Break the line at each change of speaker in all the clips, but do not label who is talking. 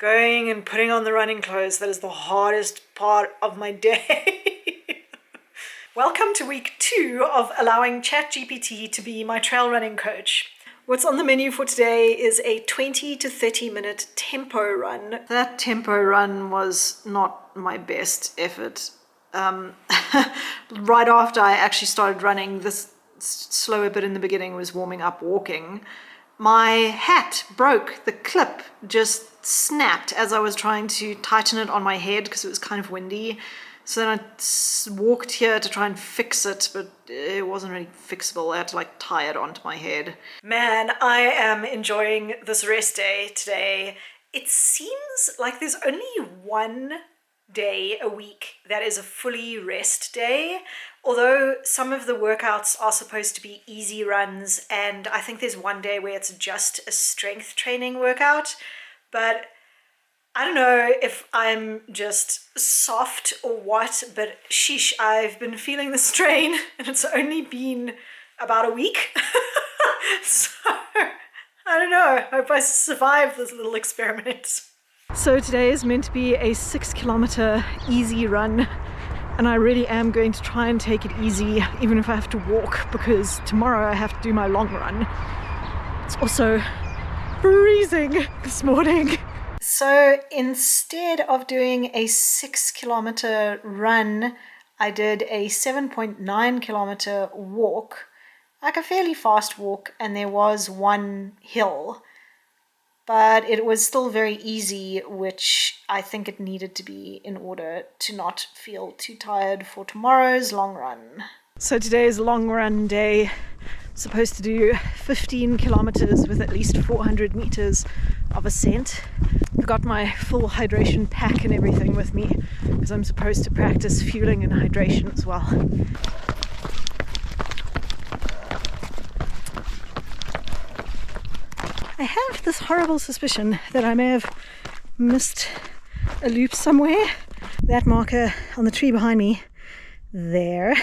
going and putting on the running clothes, that is the hardest part of my day. Welcome to week 2 of allowing ChatGPT to be my trail running coach. What's on the menu for today is a 20 to 30 minute tempo run. That tempo run was not my best effort. Right after I actually started running, this slower bit in the beginning was warming up walking. My hat broke, the clip just snapped as I was trying to tighten it on my head because it was kind of windy. So then I walked here to try and fix it, but it wasn't really fixable. I had to tie it onto my head. Man, I am enjoying this rest day today. It seems like there's only one day a week that is a fully rest day, although some of the workouts are supposed to be easy runs, and I think there's one day where it's just a strength training workout. But I don't know if I'm just soft or what, but sheesh, I've been feeling the strain and it's only been about a week. So I don't know, I hope I survive this little experiment. So today is meant to be a 6-kilometer easy run, and I really am going to try and take it easy, even if I have to walk, because tomorrow I have to do my long run. It's also freezing this morning. So instead of doing a 6-kilometer run, I did a 7.9-kilometer walk, like a fairly fast walk, and there was one hill. But it was still very easy, which I think it needed to be in order to not feel too tired for tomorrow's long run. So today's long run day, I'm supposed to do 15 kilometers with at least 400 meters of ascent. I've got my full hydration pack and everything with me because I'm supposed to practice fueling and hydration as well. I have this horrible suspicion that I may have missed a loop somewhere. That marker on the tree behind me there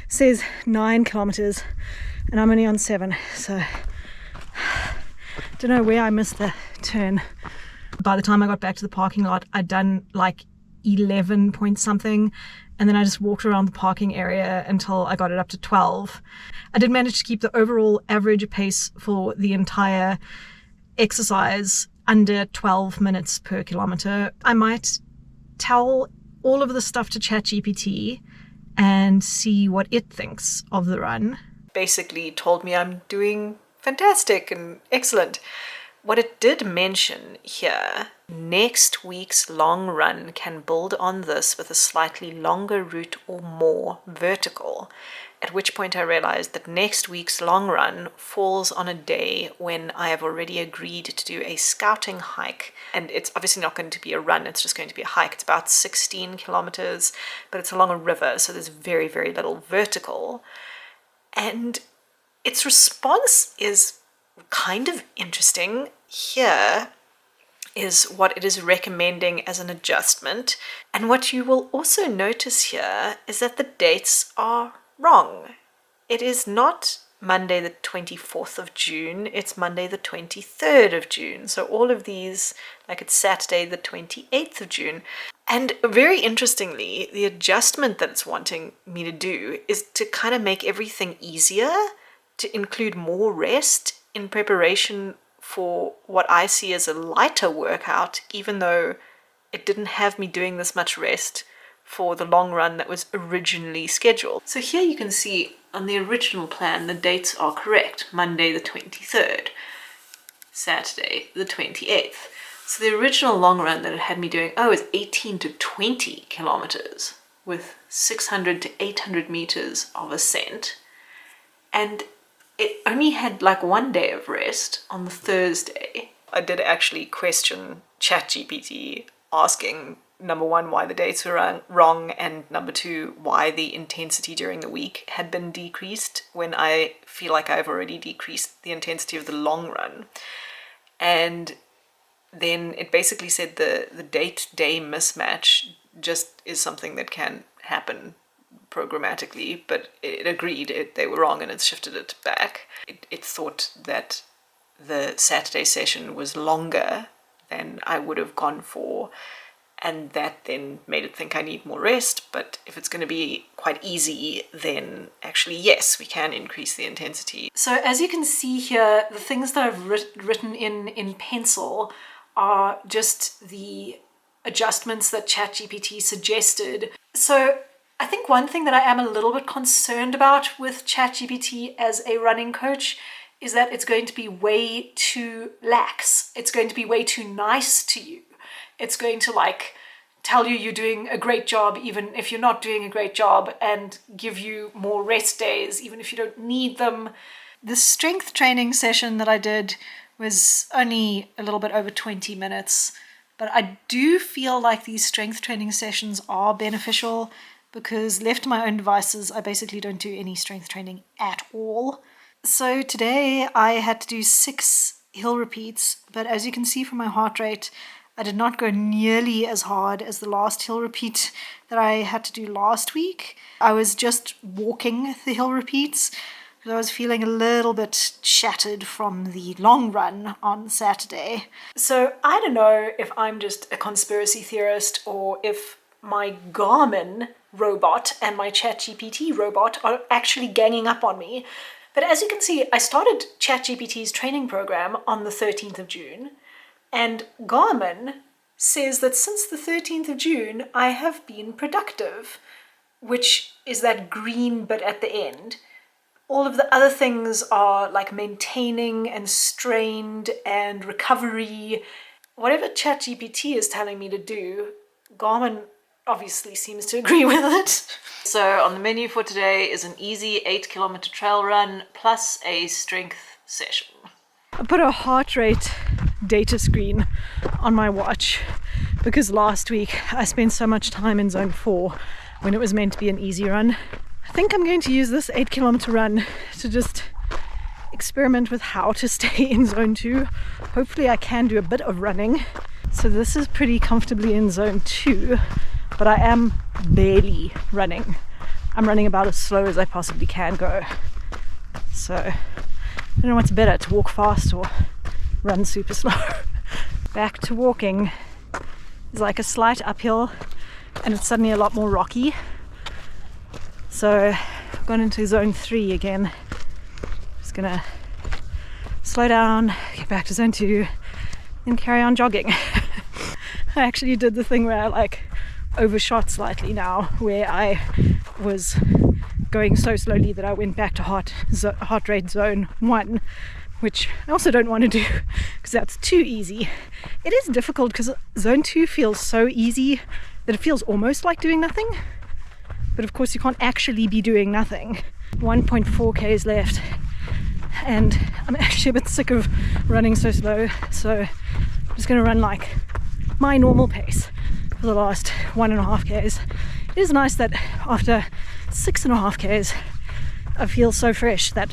says 9 kilometers and I'm only on 7, so don't know where I missed the turn. By the time I got back to the parking lot, I'd done 11 point something, and then I just walked around the parking area until I got it up to 12. I did manage to keep the overall average pace for the entire exercise under 12 minutes per kilometer. I might tell all of the stuff to ChatGPT and see what it thinks of the run. Basically told me I'm doing fantastic and excellent. What it did mention here, next week's long run can build on this with a slightly longer route or more vertical, at which point I realized that next week's long run falls on a day when I have already agreed to do a scouting hike, and it's obviously not going to be a run, it's just going to be a hike. It's about 16 kilometers, but it's along a river, so there's very, very little vertical. And its response is kind of interesting. Here is what it is recommending as an adjustment, and what you will also notice here is that the dates are wrong. It is not Monday the 24th of June, it's Monday the 23rd of June. So all of these, it's Saturday the 28th of June. And very interestingly, the adjustment that it's wanting me to do is to kind of make everything easier, to include more rest in preparation for what I see as a lighter workout, even though it didn't have me doing this much rest for the long run that was originally scheduled. So here you can see on the original plan the dates are correct. Monday the 23rd, Saturday the 28th. So the original long run that it had me doing is 18 to 20 kilometers with 600 to 800 meters of ascent, and it only had one day of rest on the Thursday. I did actually question ChatGPT, asking, number one, why the dates were wrong, and number two, why the intensity during the week had been decreased when I feel like I've already decreased the intensity of the long run. And then it basically said the date-day mismatch just is something that can happen programmatically, but it agreed they were wrong and it shifted it back. It thought that the Saturday session was longer
than I would have gone for. And that then made it think I need more rest. But if it's going to be quite easy, then actually, yes, we can increase the intensity.
So as you can see here, the things that I've written in pencil are just the adjustments that ChatGPT suggested. So I think one thing that I am a little bit concerned about with ChatGPT as a running coach is that it's going to be way too lax. It's going to be way too nice to you. It's going to tell you you're doing a great job even if you're not doing a great job, and give you more rest days even if you don't need them. The strength training session that I did was only a little bit over 20 minutes, but I do feel like these strength training sessions are beneficial because left to my own devices, I basically don't do any strength training at all. So today I had to do 6 hill repeats, but as you can see from my heart rate, I did not go nearly as hard as the last hill repeat that I had to do last week. I was just walking the hill repeats because I was feeling a little bit shattered from the long run on Saturday. So I don't know if I'm just a conspiracy theorist or if my Garmin robot and my ChatGPT robot are actually ganging up on me. But as you can see, I started ChatGPT's training program on the 13th of June. And Garmin says that since the 13th of June, I have been productive, which is that green bit at the end. All of the other things are like maintaining and strained and recovery. Whatever ChatGPT is telling me to do, Garmin obviously seems to agree with it.
So on the menu for today is an easy 8-kilometer trail run plus a strength session.
I put a heart rate data screen on my watch because last week I spent so much time in zone 4 when it was meant to be an easy run. I think I'm going to use this 8-kilometer run to just experiment with how to stay in zone 2. Hopefully I can do a bit of running. So this is pretty comfortably in zone 2, but I am barely running. I'm running about as slow as I possibly can go. So I don't know what's better, to walk fast or run super slow. Back to walking. There's like a slight uphill and it's suddenly a lot more rocky. So I've gone into zone 3 again. Just gonna slow down, get back to zone 2, and carry on jogging. I actually did the thing where I overshot slightly now, where I was going so slowly that I went back to heart rate zone 1, which I also don't want to do because that's too easy. It is difficult because zone 2 feels so easy that it feels almost like doing nothing, but of course you can't actually be doing nothing. 1.4 k's left, and I'm actually a bit sick of running so slow, so I'm just going to run like my normal pace for the last 1.5 k's. It is nice that after 6.5 k's I feel so fresh that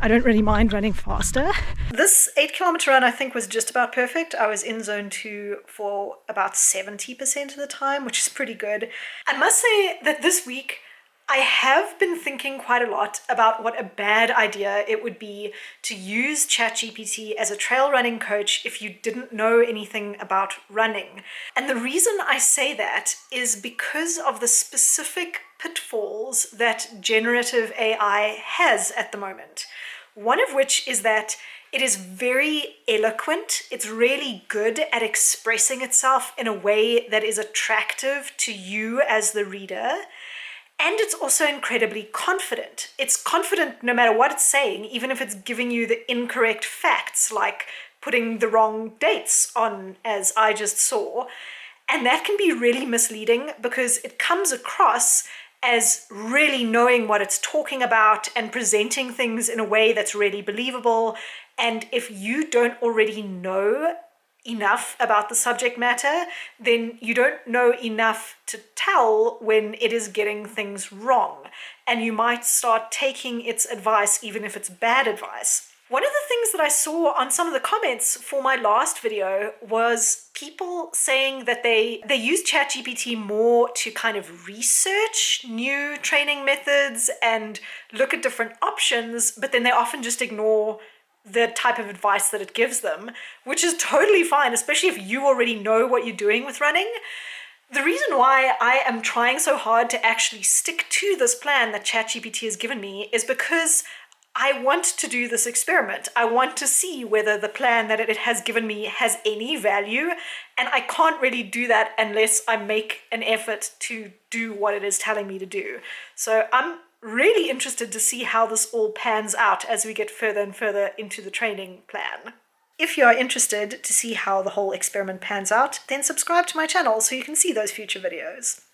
I don't really mind running faster. This 8-kilometer run I think was just about perfect. I was in zone 2 for about 70% of the time, which is pretty good. I must say that this week I have been thinking quite a lot about what a bad idea it would be to use ChatGPT as a trail running coach if you didn't know anything about running. And the reason I say that is because of the specific pitfalls that generative AI has at the moment. One of which is that it is very eloquent. It's really good at expressing itself in a way that is attractive to you as the reader. And it's also incredibly confident. It's confident no matter what it's saying, even if it's giving you the incorrect facts, like putting the wrong dates on, as I just saw. And that can be really misleading because it comes across as really knowing what it's talking about and presenting things in a way that's really believable. And if you don't already know enough about the subject matter, then you don't know enough to tell when it is getting things wrong. And you might start taking its advice even if it's bad advice. One of the things that I saw on some of the comments for my last video was people saying that they use ChatGPT more to kind of research new training methods and look at different options, but then they often just ignore the type of advice that it gives them, which is totally fine, especially if you already know what you're doing with running. The reason why I am trying so hard to actually stick to this plan that ChatGPT has given me is because I want to do this experiment. I want to see whether the plan that it has given me has any value, and I can't really do that unless I make an effort to do what it is telling me to do. So I'm really interested to see how this all pans out as we get further and further into the training plan. If you are interested to see how the whole experiment pans out, then subscribe to my channel so you can see those future videos.